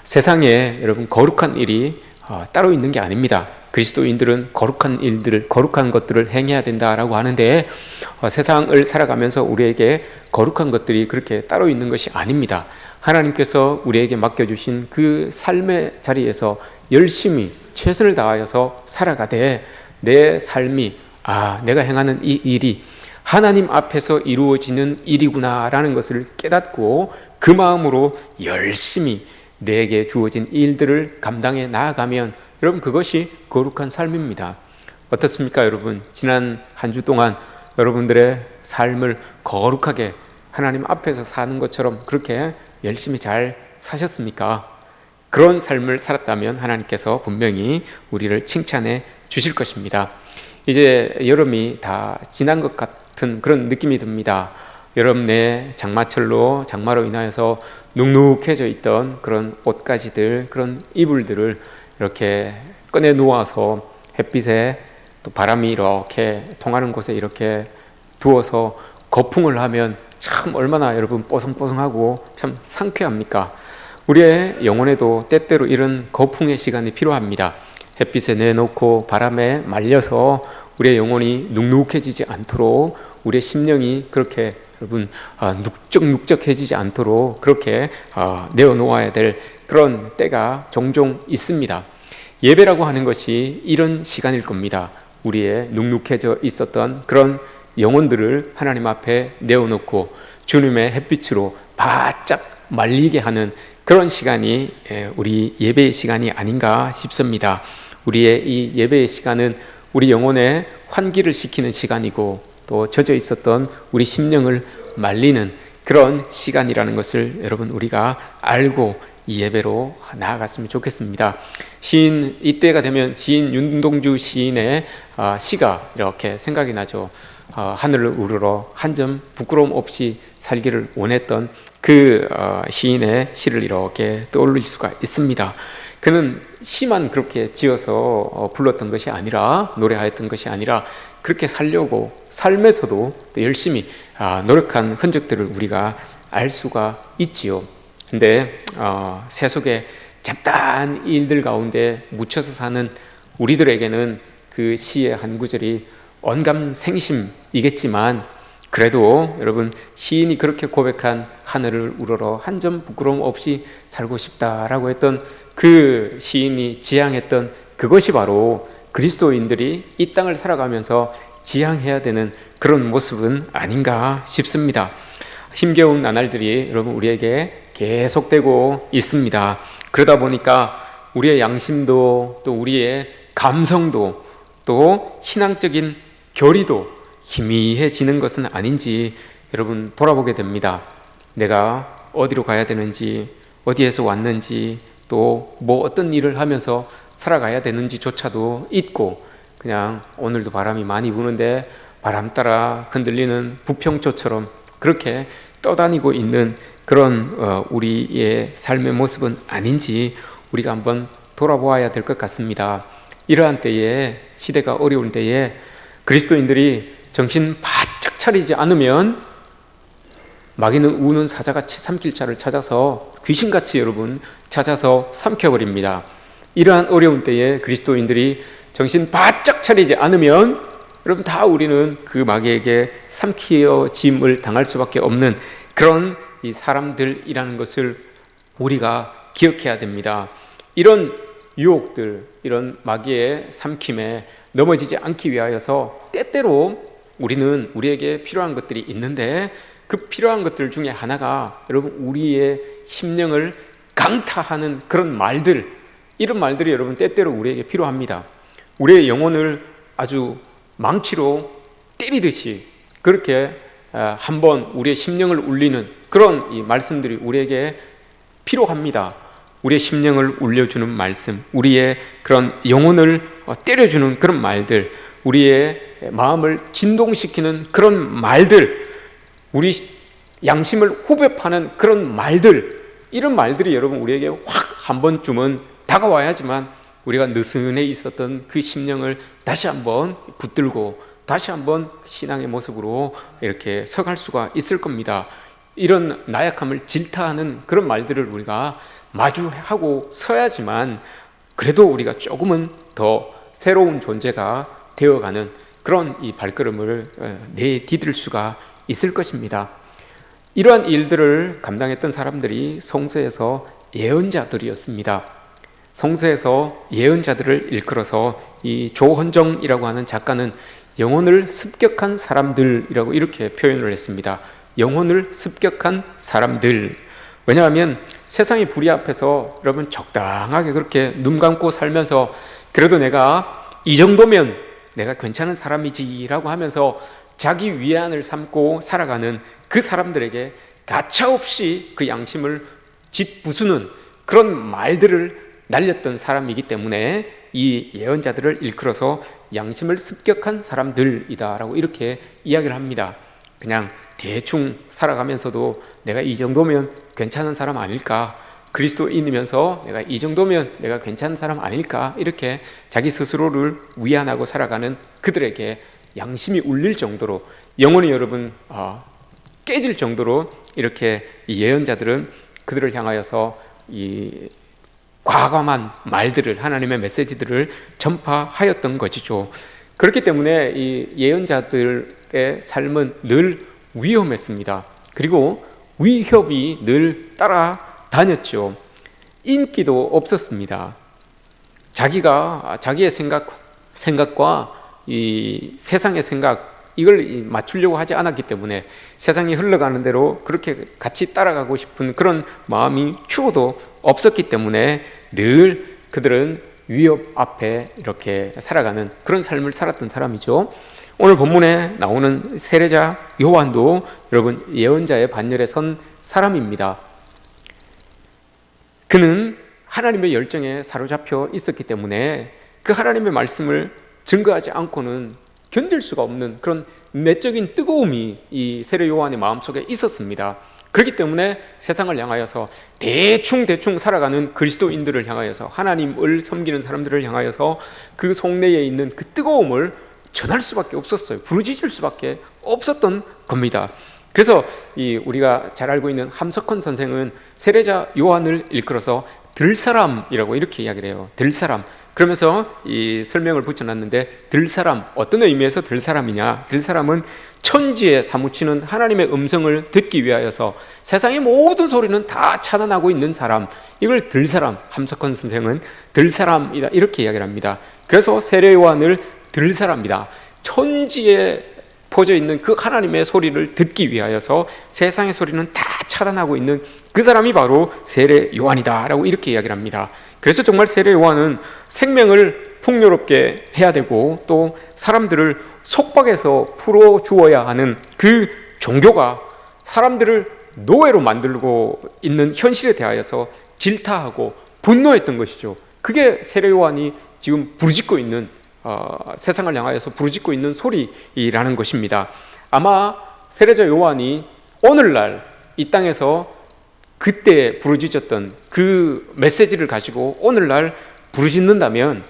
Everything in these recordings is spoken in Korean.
세상에 여러분 거룩한 일이 따로 있는 게 아닙니다. 그리스도인들은 거룩한 것들을 행해야 된다라고 하는데 세상을 살아가면서 우리에게 거룩한 것들이 그렇게 따로 있는 것이 아닙니다. 하나님께서 우리에게 맡겨주신 그 삶의 자리에서 열심히 최선을 다하여서 살아가되 내 삶이 내가 행하는 이 일이 하나님 앞에서 이루어지는 일이구나라는 것을 깨닫고 그 마음으로 열심히 내게 주어진 일들을 감당해 나아가면 여러분 그것이 거룩한 삶입니다. 어떻습니까 여러분? 지난 한 주 동안 여러분들의 삶을 거룩하게 하나님 앞에서 사는 것처럼 그렇게 열심히 잘 사셨습니까? 그런 삶을 살았다면 하나님께서 분명히 우리를 칭찬해 주실 것입니다. 이제 여름이 다 지난 것 같은 그런 느낌이 듭니다. 여름 내 장마로 인하여서 눅눅해져 있던 그런 옷가지들, 그런 이불들을 이렇게 꺼내 놓아서 햇빛에 또 바람이 이렇게 통하는 곳에 이렇게 두어서 거풍을 하면 참 얼마나 여러분 뽀송뽀송하고 참 상쾌합니까? 우리의 영혼에도 때때로 이런 거풍의 시간이 필요합니다. 햇빛에 내놓고 바람에 말려서 우리의 영혼이 눅눅해지지 않도록 우리의 심령이 그렇게 여러분 눅적눅적해지지 않도록 그렇게 내어놓아야 될 그런 때가 종종 있습니다. 예배라고 하는 것이 이런 시간일 겁니다. 우리의 눅눅해져 있었던 그런 영혼들을 하나님 앞에 내어놓고 주님의 햇빛으로 바짝 말리게 하는 그런 시간이 우리 예배의 시간이 아닌가 싶습니다. 우리의 이 예배의 시간은 우리 영혼에 환기를 시키는 시간이고 또 젖어 있었던 우리 심령을 말리는 그런 시간이라는 것을 여러분 우리가 알고 이 예배로 나아갔으면 좋겠습니다. 시인 이때가 되면 시인 윤동주 시인의 시가 이렇게 생각이 나죠. 하늘을 우러러 한 점 부끄러움 없이 살기를 원했던 그 시인의 시를 이렇게 떠올릴 수가 있습니다. 그는 시만 그렇게 지어서 불렀던 것이 아니라 노래하였던 것이 아니라 그렇게 살려고 삶에서도 또 열심히 노력한 흔적들을 우리가 알 수가 있지요. 근데 세속의 잡다한 일들 가운데 묻혀서 사는 우리들에게는 그 시의 한 구절이 언감생심이겠지만 그래도 여러분 시인이 그렇게 고백한 하늘을 우러러 한 점 부끄러움 없이 살고 싶다라고 했던 그 시인이 지향했던 그것이 바로 그리스도인들이 이 땅을 살아가면서 지향해야 되는 그런 모습은 아닌가 싶습니다. 힘겨운 나날들이 여러분 우리에게 계속되고 있습니다. 그러다 보니까 우리의 양심도 또 우리의 감성도 또 신앙적인 교리도 희미해지는 것은 아닌지 여러분 돌아보게 됩니다. 내가 어디로 가야 되는지, 어디에서 왔는지, 또 뭐 어떤 일을 하면서 살아가야 되는지조차도 잊고 그냥 오늘도 바람이 많이 부는데 바람 따라 흔들리는 부평초처럼 그렇게 떠다니고 있는 그런 우리의 삶의 모습은 아닌지 우리가 한번 돌아보아야 될 것 같습니다. 이러한 때에, 시대가 어려운 때에 그리스도인들이 정신 바짝 차리지 않으면 마귀는 우는 사자같이 삼킬 자를 찾아서 귀신같이 여러분 찾아서 삼켜버립니다. 이러한 어려운 때에 그리스도인들이 정신 바짝 차리지 않으면 여러분 다 우리는 그 마귀에게 삼키어짐을 당할 수밖에 없는 그런 이 사람들이라는 것을 우리가 기억해야 됩니다. 이런 유혹들, 이런 마귀의 삼킴에 넘어지지 않기 위하여서 때때로 우리는 우리에게 필요한 것들이 있는데 그 필요한 것들 중에 하나가 여러분 우리의 심령을 강타하는 그런 말들, 이런 말들이 여러분 때때로 우리에게 필요합니다. 우리의 영혼을 아주 망치로 때리듯이 그렇게 한번 우리의 심령을 울리는 그런 이 말씀들이 우리에게 필요합니다. 우리의 심령을 울려주는 말씀, 우리의 그런 영혼을 때려주는 그런 말들, 우리의 마음을 진동시키는 그런 말들, 우리 양심을 후벼파는 그런 말들, 이런 말들이 여러분 우리에게 확 한 번쯤은 다가와야지만 우리가 느슨해 있었던 그 심령을 다시 한번 붙들고 다시 한번 신앙의 모습으로 이렇게 서갈 수가 있을 겁니다. 이런 나약함을 질타하는 그런 말들을 우리가 마주하고 서야지만 그래도 우리가 조금은 더 새로운 존재가 되어가는 그런 이 발걸음을 내디딜 수가 있을 것입니다. 이러한 일들을 감당했던 사람들이 성서에서 예언자들이었습니다. 성서에서 예언자들을 일컬어서 이 조헌정이라고 하는 작가는 영혼을 습격한 사람들이라고 이렇게 표현을 했습니다. 영혼을 습격한 사람들. 왜냐하면 세상의 불의 앞에서 여러분 적당하게 그렇게 눈 감고 살면서 그래도 내가 이 정도면 내가 괜찮은 사람이지라고 하면서 자기 위안을 삼고 살아가는 그 사람들에게 가차없이 그 양심을 짓부수는 그런 말들을 날렸던 사람이기 때문에 이 예언자들을 일컬어서 양심을 습격한 사람들이다라고 이렇게 이야기를 합니다. 그냥 대충 살아가면서도 내가 이 정도면 괜찮은 사람 아닐까, 그리스도인이면서 내가 이 정도면 내가 괜찮은 사람 아닐까, 이렇게 자기 스스로를 위안하고 살아가는 그들에게 양심이 울릴 정도로, 영혼이 여러분 깨질 정도로 이렇게 이 예언자들은 그들을 향하여서 이 과감한 말들을, 하나님의 메시지들을 전파하였던 것이죠. 그렇기 때문에 이 예언자들의 삶은 늘 위험했습니다. 그리고 위협이 늘 따라다녔죠. 인기도 없었습니다. 자기의 생각과 이 세상의 생각, 이걸 맞추려고 하지 않았기 때문에 세상이 흘러가는 대로 그렇게 같이 따라가고 싶은 그런 마음이 추호도 없었기 때문에 늘 그들은 위협 앞에 이렇게 살아가는 그런 삶을 살았던 사람이죠. 오늘 본문에 나오는 세례자 요한도 여러분 예언자의 반열에 선 사람입니다. 그는 하나님의 열정에 사로잡혀 있었기 때문에 그 하나님의 말씀을 증거하지 않고는 견딜 수가 없는 그런 내적인 뜨거움이 이 세례 요한의 마음속에 있었습니다. 그렇기 때문에 세상을 향하여서 대충 살아가는 그리스도인들을 향하여서, 하나님을 섬기는 사람들을 향하여서 그 속내에 있는 그 뜨거움을 전할 수밖에 없었어요. 부르짖을 수밖에 없었던 겁니다. 그래서 우리가 잘 알고 있는 함석헌 선생은 세례자 요한을 일컬어서 들사람이라고 이렇게 이야기를 해요. 들사람. 그러면서 이 설명을 붙여놨는데, 들사람, 어떤 의미에서 들사람이냐? 들사람은 천지에 사무치는 하나님의 음성을 듣기 위하여서 세상의 모든 소리는 다 차단하고 있는 사람, 이걸 들사람, 함석헌 선생은 들사람이다 이렇게 이야기를 합니다. 그래서 세례 요한을 들사람이다, 천지에 퍼져 있는 그 하나님의 소리를 듣기 위하여서 세상의 소리는 다 차단하고 있는 그 사람이 바로 세례 요한이다 라고 이렇게 이야기를 합니다. 그래서 정말 세례 요한은 생명을 풍요롭게 해야 되고 또 사람들을 속박에서 풀어주어야 하는 그 종교가 사람들을 노예로 만들고 있는 현실에 대하여서 질타하고 분노했던 것이죠. 그게 세례 요한이 지금 부르짖고 있는 세상을 향하여서 부르짖고 있는 소리라는 것입니다. 아마 세례자 요한이 오늘날 이 땅에서 그때 부르짖었던 그 메시지를 가지고 오늘날 부르짖는다면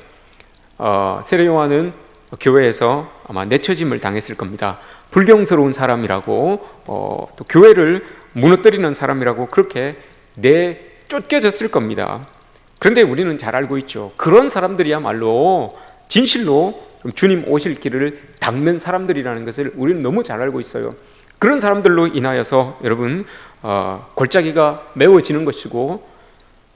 세례 요한은 교회에서 아마 내쳐짐을 당했을 겁니다. 불경스러운 사람이라고 또 교회를 무너뜨리는 사람이라고 그렇게 내쫓겨졌을 겁니다. 그런데 우리는 잘 알고 있죠. 그런 사람들이야말로 진실로 주님 오실 길을 닦는 사람들이라는 것을 우리는 너무 잘 알고 있어요. 그런 사람들로 인하여서 여러분 골짜기가 메워지는 것이고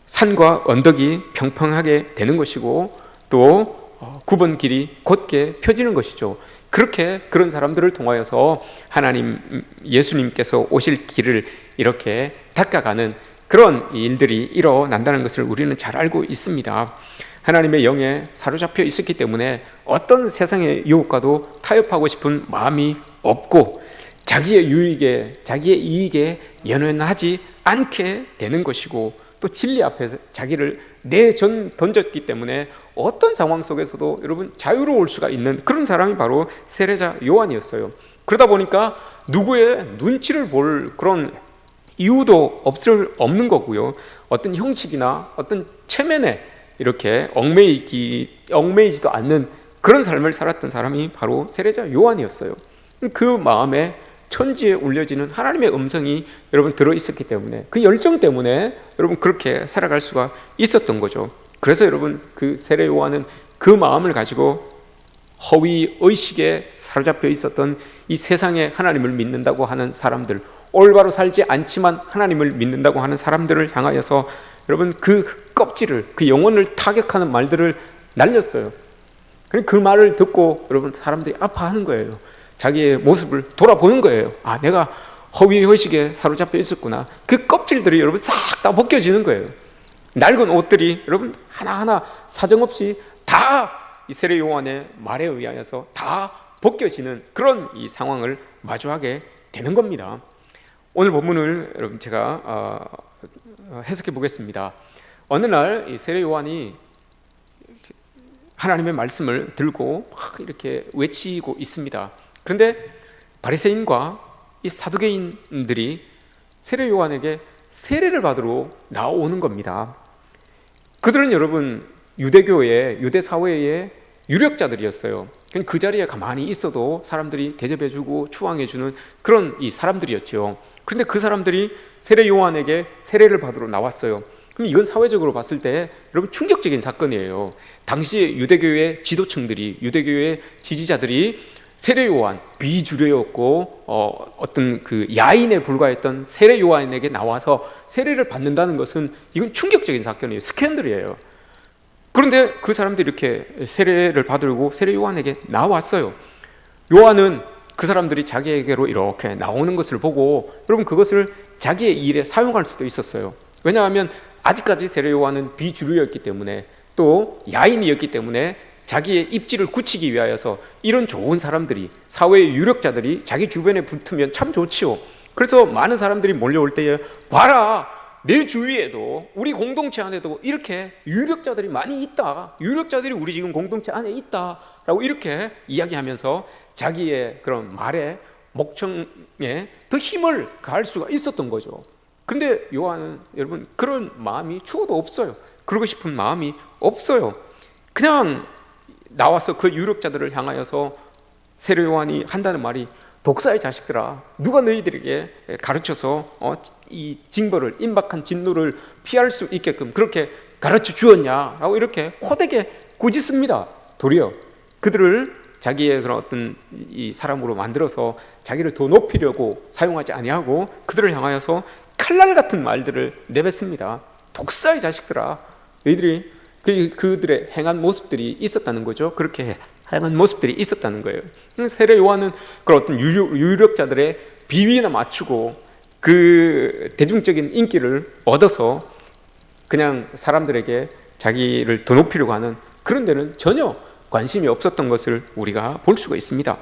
산과 언덕이 평평하게 되는 것이고 또 굽은 길이 곧게 펴지는 것이죠. 그렇게 그런 사람들을 통하여서 하나님 예수님께서 오실 길을 이렇게 닦아가는 그런 일들이 일어난다는 것을 우리는 잘 알고 있습니다. 하나님의 영에 사로잡혀 있었기 때문에 어떤 세상의 유혹과도 타협하고 싶은 마음이 없고 자기의 유익에, 자기의 이익에 연연하지 않게 되는 것이고 또 진리 앞에서 자기를 던졌기 때문에 어떤 상황 속에서도 여러분 자유로울 수가 있는 그런 사람이 바로 세례자 요한이었어요. 그러다 보니까 누구의 눈치를 볼 그런 이유도 없는 거고요. 어떤 형식이나 어떤 체면에 이렇게 얽매이지도 않는 그런 삶을 살았던 사람이 바로 세례자 요한이었어요. 그 마음에 천지에 울려지는 하나님의 음성이 여러분 들어있었기 때문에, 그 열정 때문에 여러분 그렇게 살아갈 수가 있었던 거죠. 그래서 여러분 그 세례 요한은 그 마음을 가지고 허위 의식에 사로잡혀 있었던 이 세상에 하나님을 믿는다고 하는 사람들, 올바로 살지 않지만 하나님을 믿는다고 하는 사람들을 향하여서 여러분 그 껍질을, 그 영혼을 타격하는 말들을 날렸어요. 그 말을 듣고 여러분 사람들이 아파하는 거예요. 자기의 모습을 돌아보는 거예요. 아, 내가 허위 의식에 사로잡혀 있었구나. 그 껍질들이 여러분 싹 다 벗겨지는 거예요. 낡은 옷들이 여러분 하나하나 사정없이 다 이 세례 요한의 말에 의하여서 다 벗겨지는 그런 이 상황을 마주하게 되는 겁니다. 오늘 본문을 여러분 제가 해석해 보겠습니다. 어느 날 이 세례 요한이 하나님의 말씀을 들고 막 이렇게 외치고 있습니다. 그런데 바리새인과 이 사두개인들이 세례 요한에게 세례를 받으러 나오는 겁니다. 그들은 여러분 유대교의, 유대 사회의 유력자들이었어요. 그 자리에 가만히 있어도 사람들이 대접해주고 추앙해주는 그런 이 사람들이었죠. 그런데 그 사람들이 세례 요한에게 세례를 받으러 나왔어요. 그럼 이건 사회적으로 봤을 때 여러분 충격적인 사건이에요. 당시 유대교의 지도층들이, 유대교의 지지자들이 세례 요한, 비주류였고 어떤 그 야인에 불과했던 세례 요한에게 나와서 세례를 받는다는 것은 이건 충격적인 사건이에요. 스캔들이에요. 그런데 그 사람들이 이렇게 세례를 받으려고 세례 요한에게 나왔어요. 요한은 그 사람들이 자기에게로 이렇게 나오는 것을 보고 여러분 그것을 자기의 일에 사용할 수도 있었어요. 왜냐하면 아직까지 세례 요한은 비주류였기 때문에, 또 야인이었기 때문에 자기의 입지를 굳히기 위하여서 이런 좋은 사람들이, 사회의 유력자들이 자기 주변에 붙으면 참 좋지요. 그래서 많은 사람들이 몰려올 때에 봐라, 내 주위에도, 우리 공동체 안에도 이렇게 유력자들이 많이 있다, 유력자들이 우리 지금 공동체 안에 있다 라고 이렇게 이야기하면서 자기의 그런 말에, 목청에 더 힘을 가할 수가 있었던 거죠. 그런데 요한은 여러분 그런 마음이 추호도 없어요. 그러고 싶은 마음이 없어요. 그냥 나와서 그 유력자들을 향하여서 세례 요한이 한다는 말이, 독사의 자식들아, 누가 너희들에게 가르쳐서 이 징벌을, 임박한 진노를 피할 수 있게끔 그렇게 가르쳐 주었냐라고 이렇게 호되게 꾸짖습니다. 도리어 그들을 자기의 그런 어떤 이 사람으로 만들어서 자기를 더 높이려고 사용하지 아니하고 그들을 향하여서 칼날 같은 말들을 내뱉습니다. 독사의 자식들아, 너희들이 그들의 행한 모습들이 있었다는 거죠. 그렇게 행한 모습들이 있었다는 거예요. 세례 요한은 그런 어떤 유력자들의 비위나 맞추고 그 대중적인 인기를 얻어서 그냥 사람들에게 자기를 더 높이려고 하는 그런 데는 전혀 관심이 없었던 것을 우리가 볼 수가 있습니다.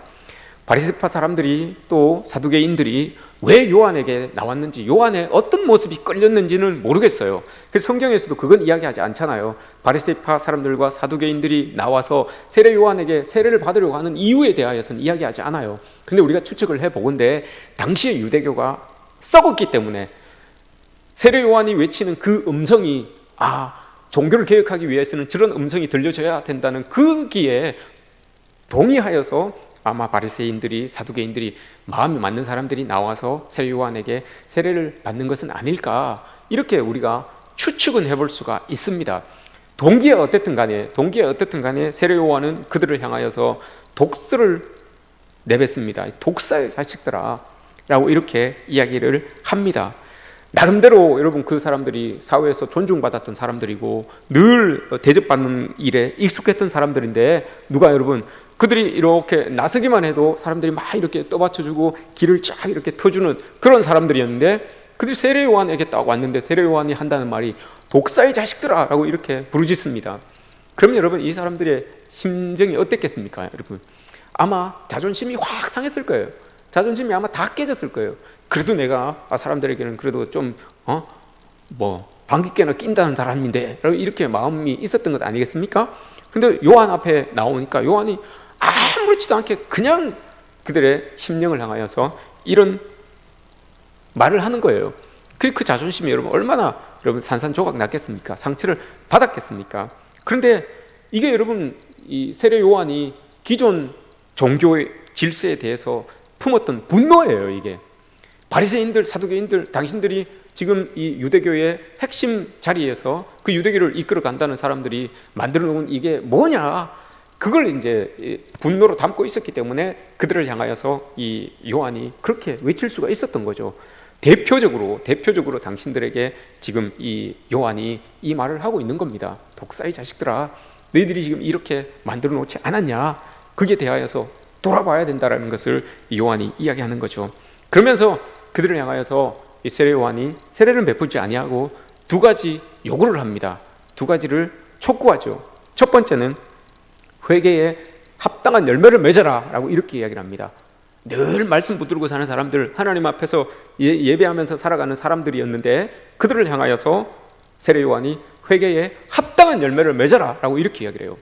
바리새파 사람들이, 또 사두개인들이 왜 요한에게 나왔는지, 요한의 어떤 모습이 끌렸는지는 모르겠어요. 그래서 성경에서도 그건 이야기하지 않잖아요. 바리새파 사람들과 사두개인들이 나와서 세례 요한에게 세례를 받으려고 하는 이유에 대하여서는 이야기하지 않아요. 근데 우리가 추측을 해보건대 당시의 유대교가 썩었기 때문에 세례 요한이 외치는 그 음성이, 종교를 개혁하기 위해서는 저런 음성이 들려줘야 된다는 거기에 동의하여서 아마 바리새인들이, 사두개인들이, 마음이 맞는 사람들이 나와서 세례 요한에게 세례를 받는 것은 아닐까, 이렇게 우리가 추측은 해볼 수가 있습니다. 동기에 어쨌든 간에 세례 요한은 그들을 향하여서 독설을 내뱉습니다. 독사의 자식들아 라고 이렇게 이야기를 합니다. 나름대로 여러분 그 사람들이 사회에서 존중받았던 사람들이고 늘 대접받는 일에 익숙했던 사람들인데, 누가 여러분 그들이 이렇게 나서기만 해도 사람들이 막 이렇게 떠받쳐주고 길을 쫙 이렇게 터주는 그런 사람들이었는데, 그들이 세례 요한에게 딱 왔는데 세례 요한이 한다는 말이 독사의 자식들아 라고 이렇게 부르짖습니다. 그럼 여러분 이 사람들의 심정이 어땠겠습니까? 여러분 아마 자존심이 확 상했을 거예요. 자존심이 아마 다 깨졌을 거예요. 그래도 내가 사람들에게는 그래도 좀 방귀 뀌나 낀다는 사람인데 이렇게 마음이 있었던 것 아니겠습니까? 근데 요한 앞에 나오니까 요한이 아무렇지도 않게 그냥 그들의 심령을 향하여서 이런 말을 하는 거예요. 그 자존심이 여러분 얼마나 산산조각 났겠습니까? 상처를 받았겠습니까? 그런데 이게 여러분 이 세례 요한이 기존 종교의 질서에 대해서 품었던 분노예요. 이게 바리새인들, 사두개인들, 당신들이 지금 이 유대교의 핵심 자리에서 그 유대교를 이끌어 간다는 사람들이 만들어 놓은 이게 뭐냐, 그걸 이제 분노로 담고 있었기 때문에 그들을 향하여서 이 요한이 그렇게 외칠 수가 있었던 거죠. 대표적으로 당신들에게 지금 이 요한이 이 말을 하고 있는 겁니다. 독사의 자식들아, 너희들이 지금 이렇게 만들어 놓지 않았냐, 그게 대하여서 돌아봐야 된다라는 것을 요한이 이야기하는 거죠. 그러면서 그들을 향하여서 이 세례 요한이 세례를 베풀지 아니하고 두 가지 요구를 합니다. 두 가지를 촉구하죠. 첫 번째는 회개에 합당한 열매를 맺어라 라고 이렇게 이야기를 합니다. 늘 말씀 붙들고 사는 사람들, 하나님 앞에서 예배하면서 살아가는 사람들이었는데 그들을 향하여서 세례 요한이 회개에 합당한 열매를 맺어라 라고 이렇게 이야기를 해요.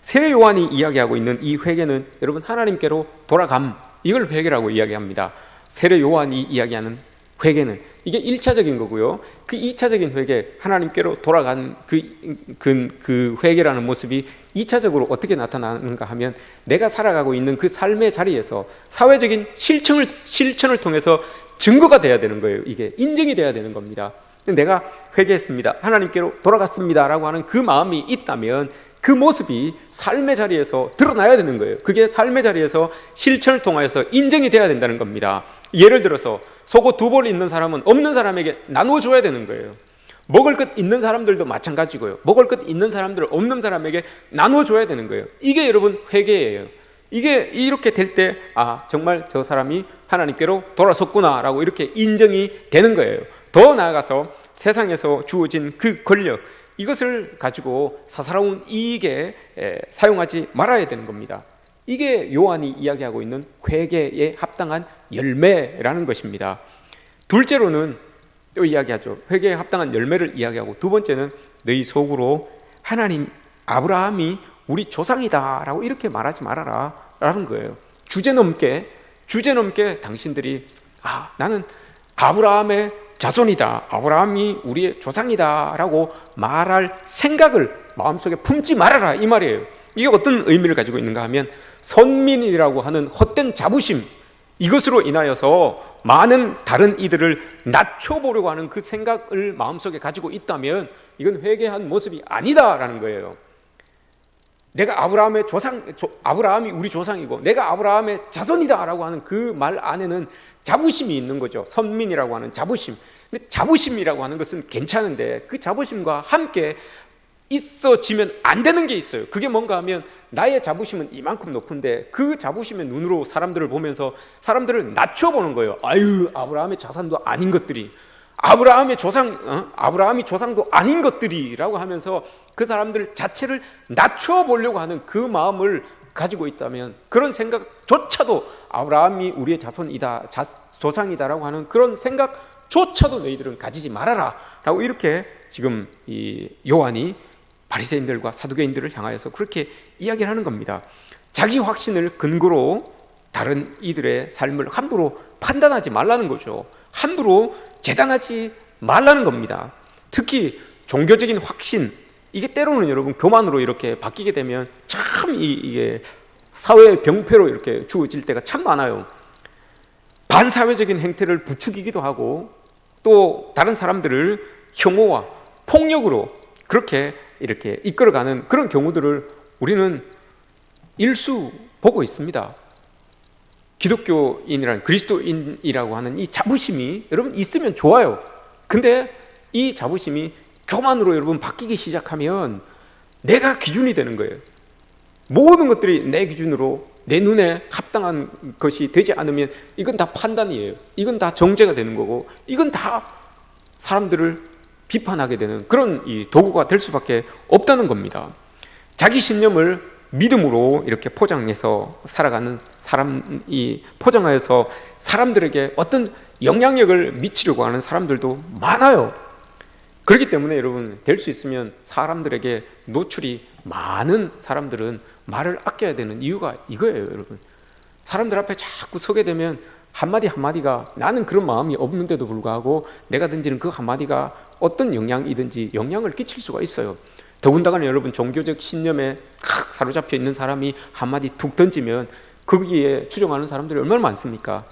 세례 요한이 이야기하고 있는 이 회개는 여러분 하나님께로 돌아감, 이걸 회개라고 이야기합니다. 세례 요한이 이야기하는 회개는 이게 1차적인 거고요. 그 2차적인 회개, 하나님께로 돌아간 그 회개라는 모습이 2차적으로 어떻게 나타나는가 하면 내가 살아가고 있는 그 삶의 자리에서 사회적인 실천을 통해서 증거가 돼야 되는 거예요. 이게 인정이 돼야 되는 겁니다. 내가 회개했습니다, 하나님께로 돌아갔습니다 라고 하는 그 마음이 있다면 그 모습이 삶의 자리에서 드러나야 되는 거예요. 그게 삶의 자리에서 실천을 통하여서 인정이 돼야 된다는 겁니다. 예를 들어서 속옷 2벌 있는 사람은 없는 사람에게 나눠줘야 되는 거예요. 먹을 것 있는 사람들도 마찬가지고요. 먹을 것 있는 사람들을 없는 사람에게 나눠줘야 되는 거예요. 이게 여러분 회개예요. 이게 이렇게 될 때 정말 저 사람이 하나님께로 돌아섰구나 라고 이렇게 인정이 되는 거예요. 더 나아가서 세상에서 주어진 그 권력, 이것을 가지고 사사로운 이익에 사용하지 말아야 되는 겁니다. 이게 요한이 이야기하고 있는 회개에 합당한 열매라는 것입니다. 둘째로는 또 이야기하죠. 회개에 합당한 열매를 이야기하고, 두 번째는 너희 속으로 하나님, 아브라함이 우리 조상이다 라고 이렇게 말하지 말아라 라는 거예요. 주제넘게 당신들이 나는 아브라함의 자손이다, 아브라함이 우리의 조상이다 라고 말할 생각을 마음속에 품지 말아라, 이 말이에요. 이게 어떤 의미를 가지고 있는가 하면 선민이라고 하는 헛된 자부심, 이것으로 인하여서 많은 다른 이들을 낮춰보려고 하는 그 생각을 마음속에 가지고 있다면 이건 회개한 모습이 아니다라는 거예요. 내가 아브라함이 우리 조상이고 내가 아브라함의 자손이다라고 하는 그 말 안에는 자부심이 있는 거죠. 선민이라고 하는 자부심. 근데 자부심이라고 하는 것은 괜찮은데 그 자부심과 함께 있어지면 안 되는 게 있어요. 그게 뭔가 하면 나의 자부심은 이만큼 높은데 그 자부심의 눈으로 사람들을 보면서 사람들을 낮춰보는 거예요. 아브라함의 자손도 아닌 것들이, 아브라함이 조상도 아닌 것들이라고 하면서 그 사람들 자체를 낮춰보려고 하는 그 마음을 가지고 있다면, 그런 생각조차도 아브라함이 우리의 자손이다, 조상이다라고 하는 그런 생각조차도 너희들은 가지지 말아라 라고 이렇게 지금 이 요한이 바리새인들과 사두개인들을 향하여서 그렇게 이야기를 하는 겁니다. 자기 확신을 근거로 다른 이들의 삶을 함부로 판단하지 말라는 거죠. 함부로 재단하지 말라는 겁니다. 특히 종교적인 확신, 이게 때로는 여러분 교만으로 이렇게 바뀌게 되면 참 이게 사회의 병폐로 이렇게 주어질 때가 참 많아요. 반사회적인 행태를 부추기기도 하고 또 다른 사람들을 혐오와 폭력으로 그렇게 이렇게 이끌어가는 그런 경우들을 우리는 일수 보고 있습니다. 기독교인이란 그리스도인이라고 하는 이 자부심이 여러분 있으면 좋아요. 근데 이 자부심이 교만으로 여러분 바뀌기 시작하면 내가 기준이 되는 거예요. 모든 것들이 내 기준으로 내 눈에 합당한 것이 되지 않으면 이건 다 판단이에요. 이건 다 정죄가 되는 거고 이건 다 사람들을 비판하게 되는 그런 이 도구가 될 수밖에 없다는 겁니다. 자기 신념을 믿음으로 이렇게 포장해서 살아가는 사람이 포장하여서 사람들에게 어떤 영향력을 미치려고 하는 사람들도 많아요. 그렇기 때문에 여러분 될 수 있으면 사람들에게 노출이 많은 사람들은 말을 아껴야 되는 이유가 이거예요. 여러분, 사람들 앞에 자꾸 서게 되면 한마디 한마디가, 나는 그런 마음이 없는데도 불구하고 내가 던지는 그 한마디가 어떤 영향이든지 영향을 끼칠 수가 있어요. 더군다나 여러분 종교적 신념에 사로잡혀 있는 사람이 한마디 툭 던지면 거기에 추종하는 사람들이 얼마나 많습니까?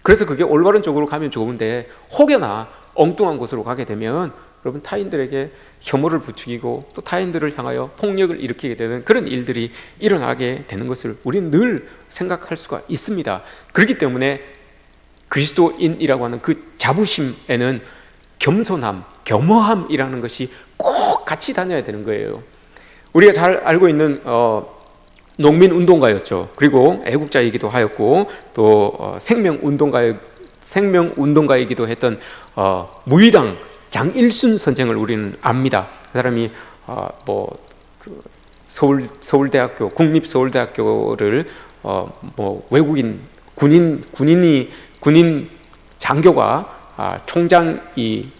그래서 그게 올바른 쪽으로 가면 좋은데 혹여나 엉뚱한 곳으로 가게 되면 여러분 타인들에게 혐오를 부추기고 또 타인들을 향하여 폭력을 일으키게 되는 그런 일들이 일어나게 되는 것을 우리는 늘 생각할 수가 있습니다. 그렇기 때문에 그리스도인이라고 하는 그 자부심에는 겸손함, 겸허함이라는 것이 꼭 같이 다녀야 되는 거예요. 우리가 잘 알고 있는 농민운동가였죠. 그리고 애국자이기도 하였고 또 생명운동가이기도 했던 무위당 장일순 선생을 우리는 압니다. 그 사람이 서울대학교 국립서울대학교를 외국인 군인 장교가 총장이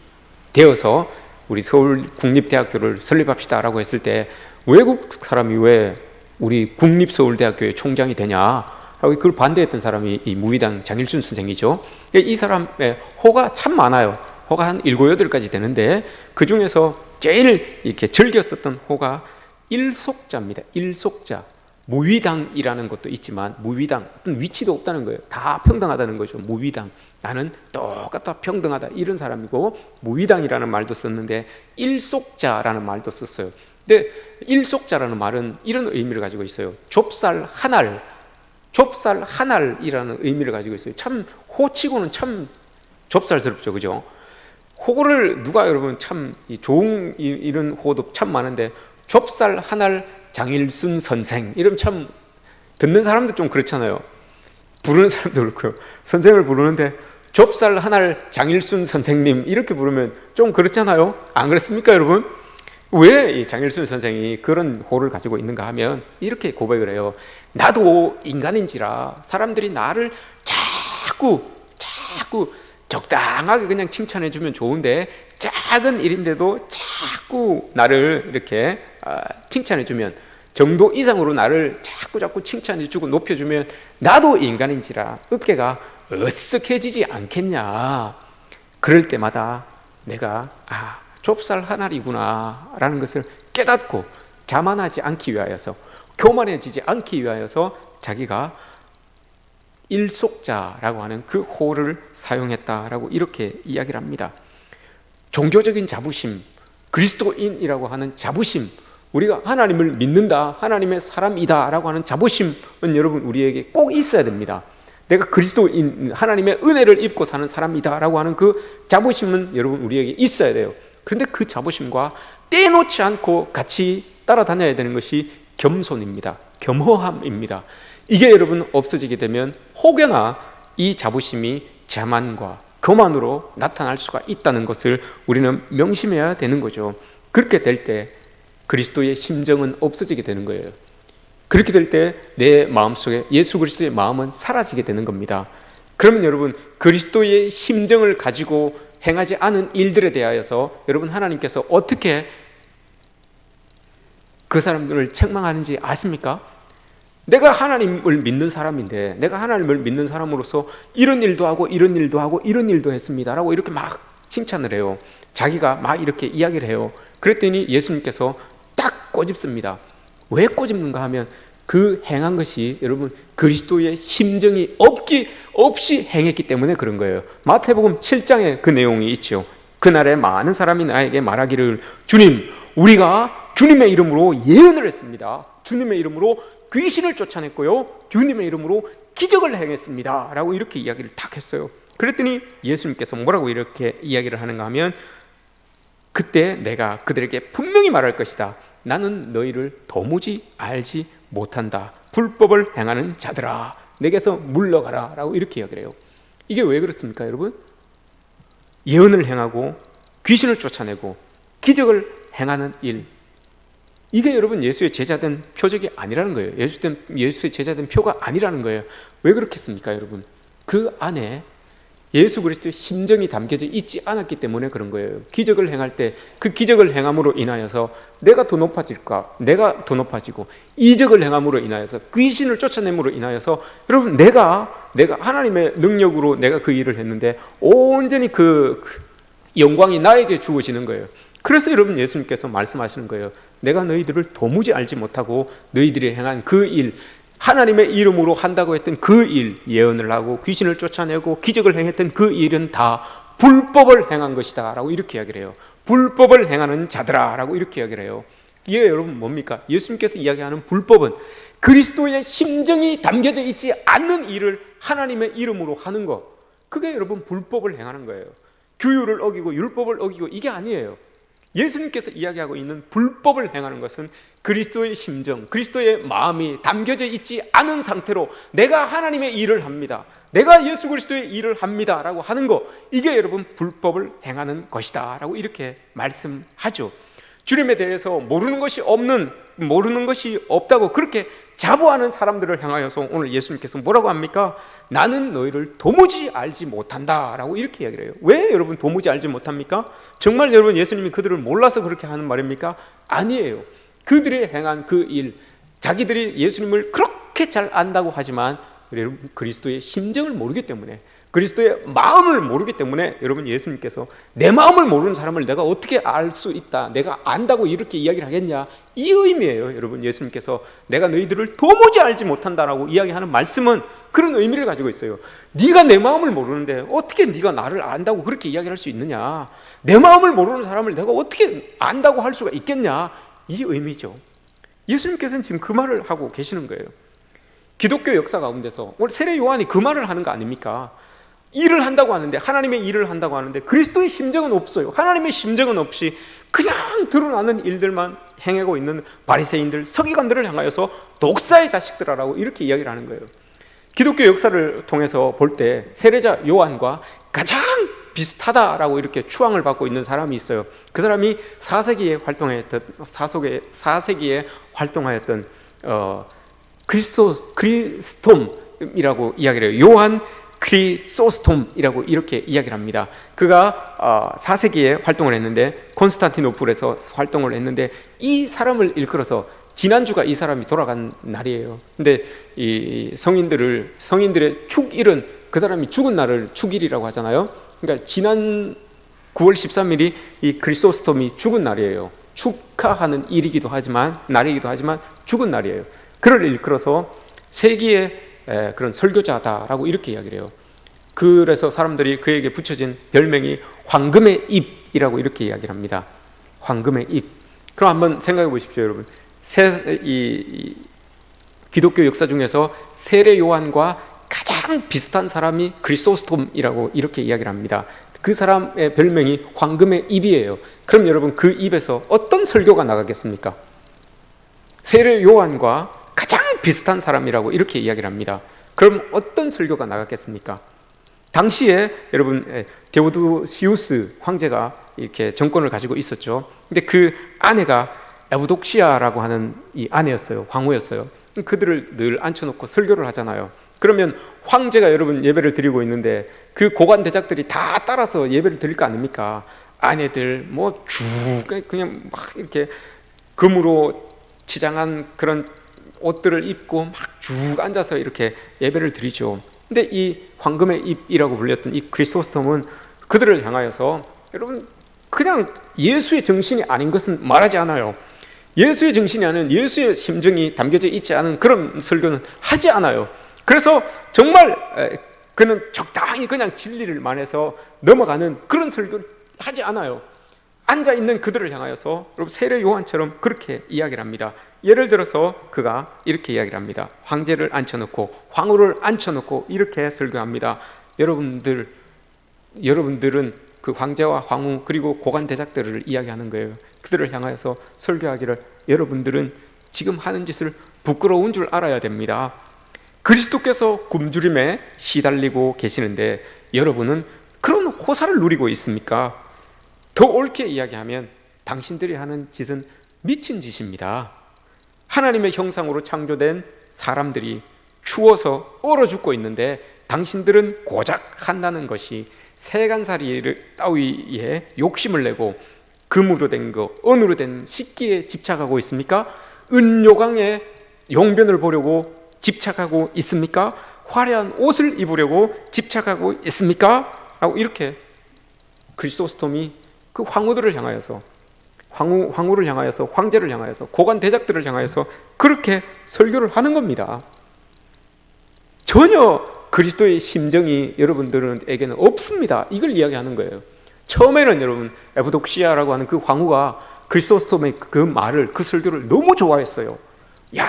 되어서 우리 서울국립대학교를 설립합시다라고 했을 때 외국 사람이 왜 우리 국립서울대학교의 총장이 되냐 하고 그걸 반대했던 사람이 이 무위당 장일순 선생이죠. 이 사람의 호가 참 많아요. 호가 한 7, 8가지 되는데 그 중에서 제일 이렇게 즐겨 썼던 호가 일속자입니다. 일속자. 무위당이라는 것도 있지만 무위당, 어떤 위치도 없다는 거예요. 다 평등하다는 거죠. 무위당. 나는 똑같다 평등하다 이런 사람이고 무위당이라는 말도 썼는데 일속자라는 말도 썼어요. 근데 일속자라는 말은 이런 의미를 가지고 있어요. 좁쌀 한 알이라는 의미를 가지고 있어요. 참 호치고는 참 좁쌀스럽죠, 그죠? 호를 누가 여러분 참 좋은 이런 호도 참 많은데 좁쌀 한 알 장일순 선생 이러면 참 듣는 사람도 좀 그렇잖아요. 부르는 사람도 그렇고요. 선생을 부르는데 좁쌀 한 알 장일순 선생님 이렇게 부르면 좀 그렇잖아요. 안 그렇습니까, 여러분? 왜 이 장일순 선생이 그런 호를 가지고 있는가 하면 이렇게 고백을 해요. 나도 인간인지라 사람들이 나를 자꾸 적당하게 그냥 칭찬해주면 좋은데 작은 일인데도 자꾸 나를 이렇게 칭찬해주면 정도 이상으로 나를 자꾸 칭찬해주고 높여주면 나도 인간인지라 어깨가 으쓱해지지 않겠냐. 그럴 때마다 내가 좁쌀 한 알이구나 라는 것을 깨닫고 자만하지 않기 위하여서 교만해지지 않기 위하여서 자기가 일속자라고 하는 그 호를 사용했다라고 이렇게 이야기를 합니다. 종교적인 자부심, 그리스도인이라고 하는 자부심, 우리가 하나님을 믿는다, 하나님의 사람이다 라고 하는 자부심은 여러분 우리에게 꼭 있어야 됩니다. 내가 그리스도인, 하나님의 은혜를 입고 사는 사람이다 라고 하는 그 자부심은 여러분 우리에게 있어야 돼요. 그런데 그 자부심과 떼놓지 않고 같이 따라다녀야 되는 것이 겸손입니다. 겸허함입니다. 이게 여러분 없어지게 되면 혹여나 이 자부심이 자만과 교만으로 나타날 수가 있다는 것을 우리는 명심해야 되는 거죠. 그렇게 될 때 그리스도의 심정은 없어지게 되는 거예요. 그렇게 될 때 내 마음속에 예수 그리스도의 마음은 사라지게 되는 겁니다. 그러면 여러분 그리스도의 심정을 가지고 행하지 않은 일들에 대하여서 여러분 하나님께서 어떻게 그 사람들을 책망하는지 아십니까? 내가 하나님을 믿는 사람인데 내가 하나님을 믿는 사람으로서 이런 일도 하고 이런 일도 하고 이런 일도 했습니다 라고 이렇게 막 칭찬을 해요. 자기가 막 이렇게 이야기를 해요. 그랬더니 예수님께서 딱 꼬집습니다. 왜 꼬집는가 하면 그 행한 것이 여러분 그리스도의 심정이 없이 행했기 때문에 그런 거예요. 마태복음 7장에 그 내용이 있죠. 그날에 많은 사람이 나에게 말하기를 주님 우리가 주님의 이름으로 예언을 했습니다. 주님의 이름으로 귀신을 쫓아냈고요. 주님의 이름으로 기적을 행했습니다 라고 이렇게 이야기를 딱 했어요. 그랬더니 예수님께서 뭐라고 이렇게 이야기를 하는가 하면 그때 내가 그들에게 분명히 말할 것이다. 나는 너희를 도무지 알지 못한다. 불법을 행하는 자들아 내게서 물러가라 라고 이렇게 이야기를 해요. 이게 왜 그렇습니까 여러분? 예언을 행하고 귀신을 쫓아내고 기적을 행하는 일, 이게 여러분 예수의 제자된 표적이 아니라는 거예요. 예수의 제자된 표가 아니라는 거예요. 왜 그렇겠습니까 여러분? 그 안에 예수 그리스도의 심정이 담겨져 있지 않았기 때문에 그런 거예요. 기적을 행할 때 그 기적을 행함으로 인하여서 내가 더 높아질까? 내가 더 높아지고 이적을 행함으로 인하여서 귀신을 쫓아냄으로 인하여서 여러분 내가 하나님의 능력으로 내가 그 일을 했는데 온전히 그 영광이 나에게 주어지는 거예요. 그래서 여러분 예수님께서 말씀하시는 거예요. 내가 너희들을 도무지 알지 못하고 너희들이 행한 그 일, 하나님의 이름으로 한다고 했던 그 일, 예언을 하고 귀신을 쫓아내고 기적을 행했던 그 일은 다 불법을 행한 것이다 라고 이렇게 이야기를 해요. 불법을 행하는 자들아 라고 이렇게 이야기를 해요. 이게 여러분 뭡니까? 예수님께서 이야기하는 불법은 그리스도의 심정이 담겨져 있지 않는 일을 하나님의 이름으로 하는 것, 그게 여러분 불법을 행하는 거예요. 규율을 어기고 율법을 어기고 이게 아니에요. 예수님께서 이야기하고 있는 불법을 행하는 것은 그리스도의 심정, 그리스도의 마음이 담겨져 있지 않은 상태로 내가 하나님의 일을 합니다, 내가 예수 그리스도의 일을 합니다 라고 하는 거, 이게 여러분 불법을 행하는 것이다 라고 이렇게 말씀하죠. 주님에 대해서 모르는 것이 없다고 그렇게 자부하는 사람들을 향하여서 오늘 예수님께서 뭐라고 합니까? 나는 너희를 도무지 알지 못한다 라고 이렇게 이야기를 해요. 왜 여러분 도무지 알지 못합니까? 정말 여러분 예수님이 그들을 몰라서 그렇게 하는 말입니까? 아니에요. 그들이 행한 그 일, 자기들이 예수님을 그렇게 잘 안다고 하지만 여러분 그리스도의 심정을 모르기 때문에, 그리스도의 마음을 모르기 때문에 여러분 예수님께서 내 마음을 모르는 사람을 내가 어떻게 알 수 있다, 내가 안다고 이렇게 이야기를 하겠냐, 이 의미예요. 여러분 예수님께서 내가 너희들을 도무지 알지 못한다라고 이야기하는 말씀은 그런 의미를 가지고 있어요. 네가 내 마음을 모르는데 어떻게 네가 나를 안다고 그렇게 이야기할 수 있느냐, 내 마음을 모르는 사람을 내가 어떻게 안다고 할 수가 있겠냐, 이 의미죠. 예수님께서는 지금 그 말을 하고 계시는 거예요. 기독교 역사 가운데서 오늘 세례 요한이 그 말을 하는 거 아닙니까? 일을 한다고 하는데, 하나님의 일을 한다고 하는데 그리스도의 심정은 없어요. 하나님의 심정은 없이 그냥 드러나는 일들만 행하고 있는 바리새인들, 서기관들을 향하여서 독사의 자식들아라고 이렇게 이야기를 하는 거예요. 기독교 역사를 통해서 볼 때 세례자 요한과 가장 비슷하다라고 이렇게 추앙을 받고 있는 사람이 있어요. 그 사람이 4세기에 활동하였던 크리스톰이라고 이야기를 해요. 요한 크리소스톰이라고 이렇게 이야기를 합니다. 그가 4세기에 활동을 했는데 콘스탄티노플에서 활동을 했는데, 이 사람을 일컬어서 지난주가 이 사람이 돌아간 날이에요. 근데 이 성인들의 축일은 그 사람이 죽은 날을 축일이라고 하잖아요. 그러니까 지난 9월 13일이 이 크리소스톰이 죽은 날이에요. 축하하는 날이기도 하지만 죽은 날이에요. 그를 일컬어서 세기의 그런 설교자다라고 이렇게 이야기를 해요. 그래서 사람들이 그에게 붙여진 별명이 황금의 입이라고 이렇게 이야기를 합니다. 황금의 입. 그럼 한번 생각해 보십시오, 여러분. 기독교 역사 중에서 세례 요한과 가장 비슷한 사람이 크리소스톰이라고 이렇게 이야기를 합니다. 그 사람의 별명이 황금의 입이에요. 그럼 여러분 그 입에서 어떤 설교가 나가겠습니까? 세례 요한과 가장 비슷한 사람이라고 이렇게 이야기를 합니다. 그럼 어떤 설교가 나갔겠습니까? 당시에 여러분 데오도시우스 황제가 이렇게 정권을 가지고 있었죠. 근데 그 아내가 에우독시아라고 하는 이 아내였어요. 황후였어요. 그들을 늘 앉혀놓고 설교를 하잖아요. 그러면 황제가 여러분 예배를 드리고 있는데 그 고관 대작들이 다 따라서 예배를 드릴 거 아닙니까? 아내들 뭐 쭉 그냥 막 이렇게 금으로 치장한 그런 옷들을 입고 막 쭉 앉아서 이렇게 예배를 드리죠. 근데 이 황금의 입이라고 불렸던 이 크리소스톰은 그들을 향하여서 여러분 그냥 예수의 정신이 아닌 것은 말하지 않아요. 예수의 정신이 아닌, 예수의 심정이 담겨져 있지 않은 그런 설교는 하지 않아요. 그래서 정말 그는 적당히 그냥 진리를 말해서 넘어가는 그런 설교를 하지 않아요. 앉아있는 그들을 향하여서 여러분 세례 요한처럼 그렇게 이야기를 합니다. 예를 들어서 그가 이렇게 이야기를 합니다. 황제를 앉혀놓고 황후를 앉혀놓고 이렇게 설교합니다. 여러분들은 그 황제와 황후 그리고 고관 대작들을 이야기하는 거예요. 그들을 향하여서 설교하기를, 여러분들은 지금 하는 짓을 부끄러운 줄 알아야 됩니다. 그리스도께서 굶주림에 시달리고 계시는데 여러분은 그런 호사를 누리고 있습니까? 더 옳게 이야기하면 당신들이 하는 짓은 미친 짓입니다. 하나님의 형상으로 창조된 사람들이 추워서 얼어 죽고 있는데 당신들은 고작 한다는 것이 세간살이 따위에 욕심을 내고 금으로 된 거, 은으로 된 식기에 집착하고 있습니까? 은요강의 용변을 보려고 집착하고 있습니까? 화려한 옷을 입으려고 집착하고 있습니까? 하고 이렇게 크리소스톰이 그 황후들을 향하여서, 황후를 향하여서, 황제를 향하여서, 고관 대작들을 향하여서 그렇게 설교를 하는 겁니다. 전혀 그리스도의 심정이 여러분들에게는 없습니다. 이걸 이야기하는 거예요. 처음에는 여러분 에브독시아라고 하는 그 황후가 크리소스톰의 그 말을, 그 설교를 너무 좋아했어요. 야,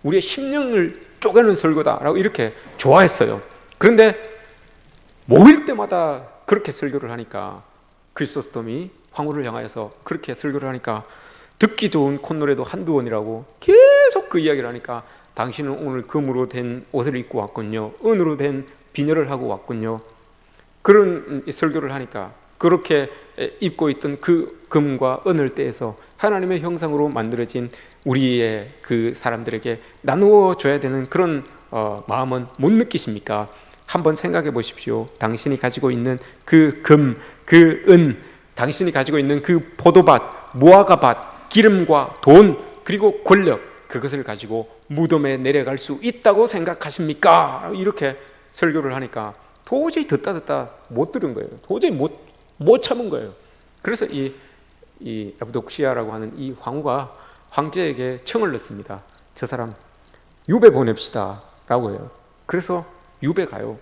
우리의 심령을 쪼개는 설교다라고 이렇게 좋아했어요. 그런데 모일 때마다 그렇게 설교를 하니까, 크리소스톰이 황후를 향하여서 그렇게 설교를 하니까 듣기 좋은 콧노래도 한두 번이라고 계속 그 이야기를 하니까, 당신은 오늘 금으로 된 옷을 입고 왔군요, 은으로 된 비녀를 하고 왔군요, 그런 설교를 하니까 그렇게 입고 있던 그 금과 은을 떼서 하나님의 형상으로 만들어진 우리의 그 사람들에게 나누어 줘야 되는 그런 마음은 못 느끼십니까? 한번 생각해 보십시오. 당신이 가지고 있는 그 금, 그 은, 당신이 가지고 있는 그 포도밭, 무화과밭, 기름과 돈, 그리고 권력, 그것을 가지고 무덤에 내려갈 수 있다고 생각하십니까? 이렇게 설교를 하니까 도저히 듣다 못 들은 거예요. 도저히 못 참은 거예요. 그래서 이 에브독시아라고 하는 이 황후가 황제에게 청을 넣습니다. 저 사람 유배 보냅시다 라고 해요. 그래서 유배 가요.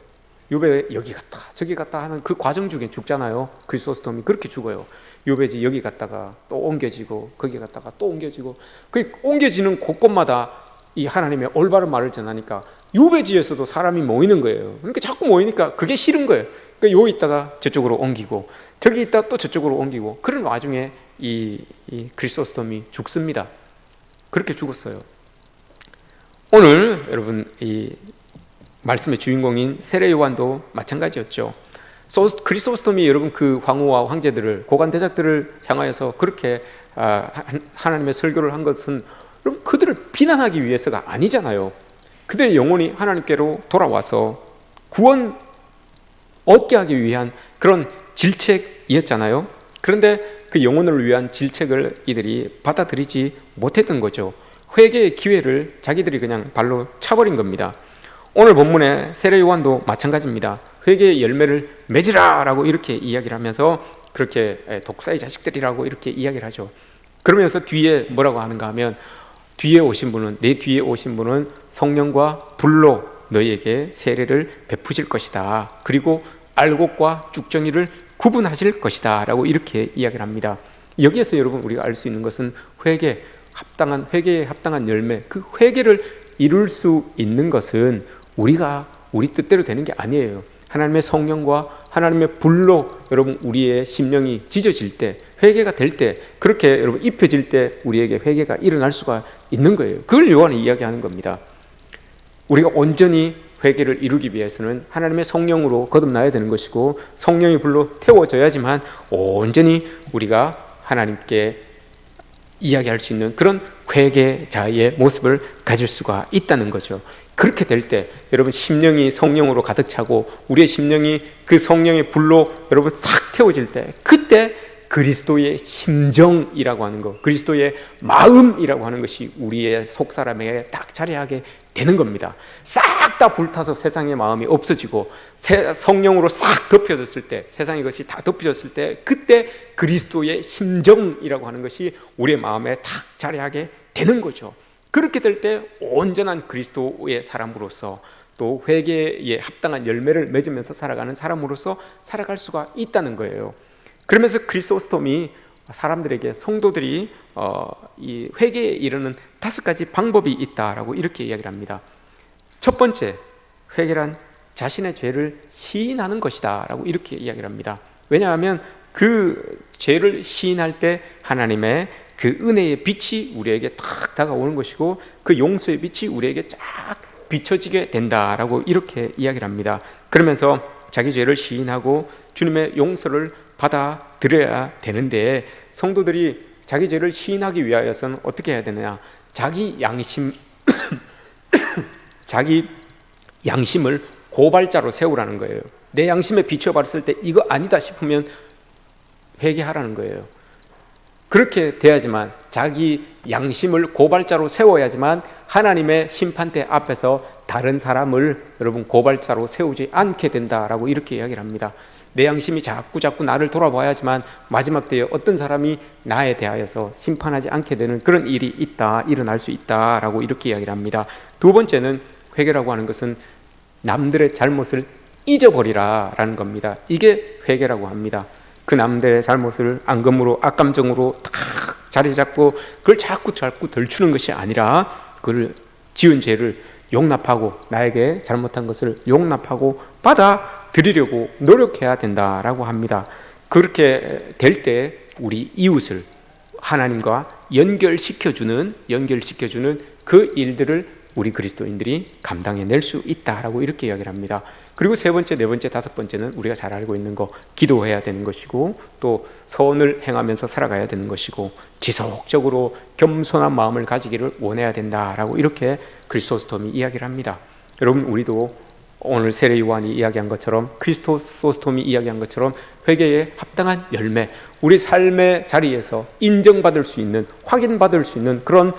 유배 여기 갔다 저기 갔다 하는 그 과정 중에 죽잖아요. 크리소스톰이 그렇게 죽어요. 유배지 여기 갔다가 또 옮겨지고, 거기 갔다가 또 옮겨지고, 그 옮겨지는 곳곳마다 이 하나님의 올바른 말을 전하니까 유배지에서도 사람이 모이는 거예요. 그러니까 자꾸 모이니까 그게 싫은 거예요. 그러니까 여기 있다가 저쪽으로 옮기고, 저기 있다가 또 저쪽으로 옮기고, 그런 와중에 이 크리소스톰이 죽습니다. 그렇게 죽었어요. 오늘 여러분 이 말씀의 주인공인 세례 요한도 마찬가지였죠. 크리소스톰이 여러분 그 황후와 황제들을, 고관 대작들을 향하여서 그렇게 하나님의 설교를 한 것은 여러분 그들을 비난하기 위해서가 아니잖아요. 그들의 영혼이 하나님께로 돌아와서 구원 얻게 하기 위한 그런 질책이었잖아요. 그런데 그 영혼을 위한 질책을 이들이 받아들이지 못했던 거죠. 회개의 기회를 자기들이 그냥 발로 차버린 겁니다. 오늘 본문의 세례 요한도 마찬가지입니다. 회개의 열매를 맺으라 라고 이렇게 이야기를 하면서, 그렇게 독사의 자식들이라고 이렇게 이야기를 하죠. 그러면서 뒤에 뭐라고 하는가 하면, 뒤에 오신 분은, 내 뒤에 오신 분은 성령과 불로 너희에게 세례를 베푸실 것이다. 그리고 알곡과 쭉정이를 구분하실 것이다 라고 이렇게 이야기를 합니다. 여기에서 여러분 우리가 알 수 있는 것은 회개에 합당한 열매, 그 회개를 이룰 수 있는 것은 우리 뜻대로 되는 게 아니에요. 하나님의 성령과 하나님의 불로 여러분 우리의 심령이 지져질 때, 회개가 될 때, 그렇게 여러분 입혀질 때 우리에게 회개가 일어날 수가 있는 거예요. 그걸 요한이 이야기하는 겁니다. 우리가 온전히 회개를 이루기 위해서는 하나님의 성령으로 거듭나야 되는 것이고, 성령의 불로 태워져야지만 온전히 우리가 하나님께 이야기할 수 있는 그런 회개자의 모습을 가질 수가 있다는 거죠. 그렇게 될 때 여러분 심령이 성령으로 가득 차고 우리의 심령이 그 성령의 불로 여러분 싹 태워질 때, 그때 그리스도의 심정이라고 하는 것, 그리스도의 마음이라고 하는 것이 우리의 속사람에게 딱 자리하게 되는 겁니다. 싹 다 불타서 세상의 마음이 없어지고 성령으로 싹 덮여졌을 때, 세상의 것이 다 덮여졌을 때, 그때 그리스도의 심정이라고 하는 것이 우리의 마음에 딱 자리하게 되는 거죠. 그렇게 될 때 온전한 그리스도의 사람으로서, 또 회개에 합당한 열매를 맺으면서 살아가는 사람으로서 살아갈 수가 있다는 거예요. 그러면서 크리소스톰이 사람들에게, 성도들이 이 회개에 이르는 5가지 방법이 있다라고 이렇게 이야기를 합니다. 첫 번째, 회개란 자신의 죄를 시인하는 것이다 라고 이렇게 이야기를 합니다. 왜냐하면 그 죄를 시인할 때 하나님의 그 은혜의 빛이 우리에게 탁 다가오는 것이고, 그 용서의 빛이 우리에게 쫙 비춰지게 된다라고 이렇게 이야기를 합니다. 그러면서 자기 죄를 시인하고 주님의 용서를 받아들여야 되는데, 성도들이 자기 죄를 시인하기 위하여서는 어떻게 해야 되느냐? 자기 양심을 고발자로 세우라는 거예요. 내 양심에 비춰봤을 때 이거 아니다 싶으면 회개하라는 거예요. 그렇게 돼야지만, 자기 양심을 고발자로 세워야지만 하나님의 심판대 앞에서 다른 사람을 여러분 고발자로 세우지 않게 된다라고 이렇게 이야기를 합니다. 내 양심이 자꾸 나를 돌아봐야지만 마지막 때에 어떤 사람이 나에 대하여서 심판하지 않게 되는 그런 일이 일어날 수 있다라고 이렇게 이야기를 합니다. 두 번째는, 회개라고 하는 것은 남들의 잘못을 잊어버리라 라는 겁니다. 이게 회개라고 합니다. 그 남들의 잘못을 앙금으로 악감정으로 딱 자리 잡고 그걸 자꾸 덜추는 것이 아니라 그걸 지은 죄를 용납하고 나에게 잘못한 것을 용납하고 받아들이려고 노력해야 된다라고 합니다. 그렇게 될 때 우리 이웃을 하나님과 연결시켜주는 그 일들을 우리 그리스도인들이 감당해낼 수 있다라고 이렇게 이야기를 합니다. 그리고 세 번째, 네 번째, 다섯 번째는 우리가 잘 알고 있는 거, 기도해야 되는 것이고 또 선을 행하면서 살아가야 되는 것이고 지속적으로 겸손한 마음을 가지기를 원해야 된다라고 이렇게 크리스토스톰이 이야기를 합니다. 여러분, 우리도 오늘 세례 요한이 이야기한 것처럼 크리스토스톰이 이야기한 것처럼 회개에 합당한 열매, 우리 삶의 자리에서 인정받을 수 있는, 확인받을 수 있는 그런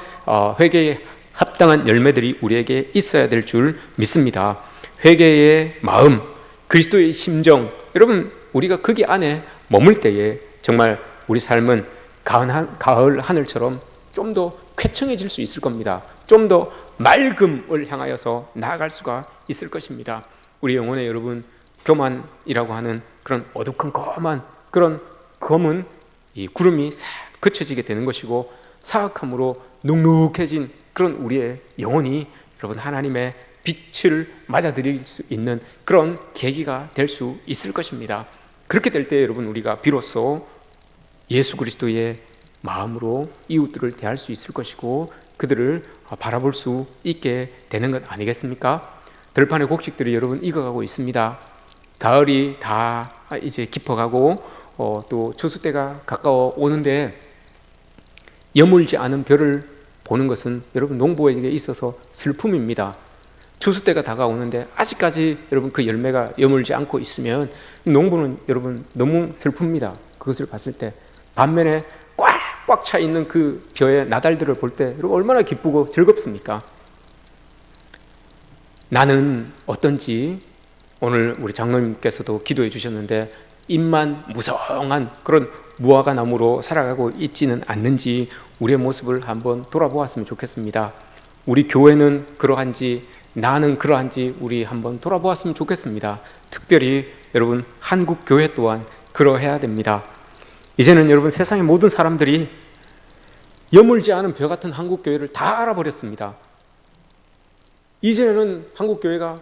회개에 합당한 열매들이 우리에게 있어야 될 줄 믿습니다. 회개의 마음, 그리스도의 심정, 여러분 우리가 거기 안에 머물 때에 정말 우리 삶은 가을 하늘처럼 좀 더 쾌청해질 수 있을 겁니다. 좀 더 맑음을 향하여서 나아갈 수가 있을 것입니다. 우리 영혼의 여러분, 교만이라고 하는 그런 어두컴컴한 그런 검은 이 구름이 싹 그쳐지게 되는 것이고 사악함으로 눅눅해진 그런 우리의 영혼이 여러분 하나님의 빛을 맞아들일 수 있는 그런 계기가 될 수 있을 것입니다. 그렇게 될 때 여러분 우리가 비로소 예수 그리스도의 마음으로 이웃들을 대할 수 있을 것이고 그들을 바라볼 수 있게 되는 것 아니겠습니까? 들판의 곡식들이 여러분 익어가고 있습니다. 가을이 다 이제 깊어가고 또 추수 때가 가까워 오는데 여물지 않은 벼를 보는 것은 여러분 농부에게 있어서 슬픔입니다. 추수 때가 다가오는데 아직까지 여러분 그 열매가 여물지 않고 있으면 농부는 여러분 너무 슬픕니다. 그것을 봤을 때. 반면에 꽉 차 있는 그 벼의 나달들을 볼 때 여러분 얼마나 기쁘고 즐겁습니까? 나는 어떤지 오늘 우리 장로님께서도 기도해 주셨는데 입만 무성한 그런 무화과 나무로 살아가고 있지는 않는지 우리의 모습을 한번 돌아보았으면 좋겠습니다. 우리 교회는 그러한지 나는 그러한지 우리 한번 돌아보았으면 좋겠습니다. 특별히 여러분 한국 교회 또한 그러해야 됩니다. 이제는 여러분 세상의 모든 사람들이 여물지 않은 벼 같은 한국 교회를 다 알아버렸습니다. 이제는 한국 교회가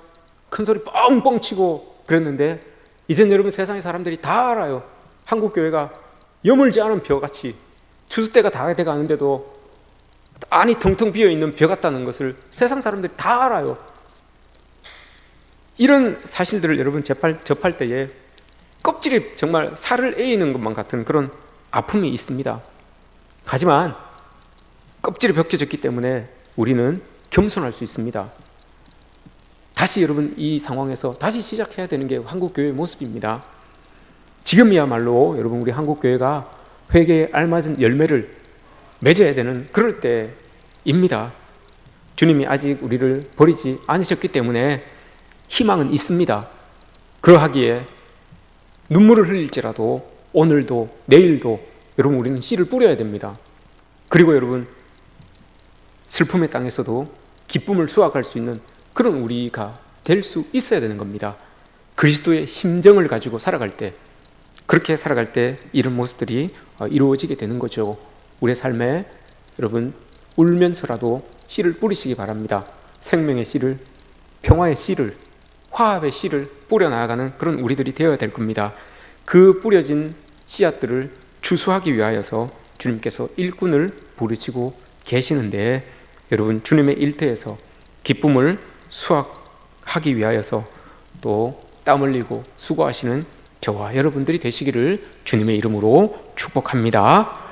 큰 소리 뻥뻥 치고 그랬는데 이제는 여러분 세상의 사람들이 다 알아요. 한국 교회가 여물지 않은 벼같이 추수 때가 다 돼가는데도 안이 텅텅 비어있는 벼 같다는 것을 세상 사람들이 다 알아요. 이런 사실들을 여러분 접할 때에 껍질이 정말 살을 에이는 것만 같은 그런 아픔이 있습니다. 하지만 껍질이 벗겨졌기 때문에 우리는 겸손할 수 있습니다. 다시 여러분 이 상황에서 다시 시작해야 되는 게 한국교회의 모습입니다. 지금이야말로 여러분 우리 한국교회가 회개에 알맞은 열매를 맺어야 되는 그럴 때입니다. 주님이 아직 우리를 버리지 않으셨기 때문에 희망은 있습니다. 그러하기에 눈물을 흘릴지라도 오늘도 내일도 여러분 우리는 씨를 뿌려야 됩니다. 그리고 여러분 슬픔의 땅에서도 기쁨을 수확할 수 있는 그런 우리가 될 수 있어야 되는 겁니다. 그리스도의 심정을 가지고 살아갈 때, 그렇게 살아갈 때 이런 모습들이 이루어지게 되는 거죠. 우리의 삶에 여러분 울면서라도 씨를 뿌리시기 바랍니다. 생명의 씨를, 평화의 씨를, 화합의 씨를 뿌려나가는 그런 우리들이 되어야 될 겁니다. 그 뿌려진 씨앗들을 추수하기 위하여서 주님께서 일꾼을 부르시고 계시는데 여러분 주님의 일터에서 기쁨을 수확하기 위하여서 또 땀 흘리고 수고하시는 저와 여러분들이 되시기를 주님의 이름으로 축복합니다.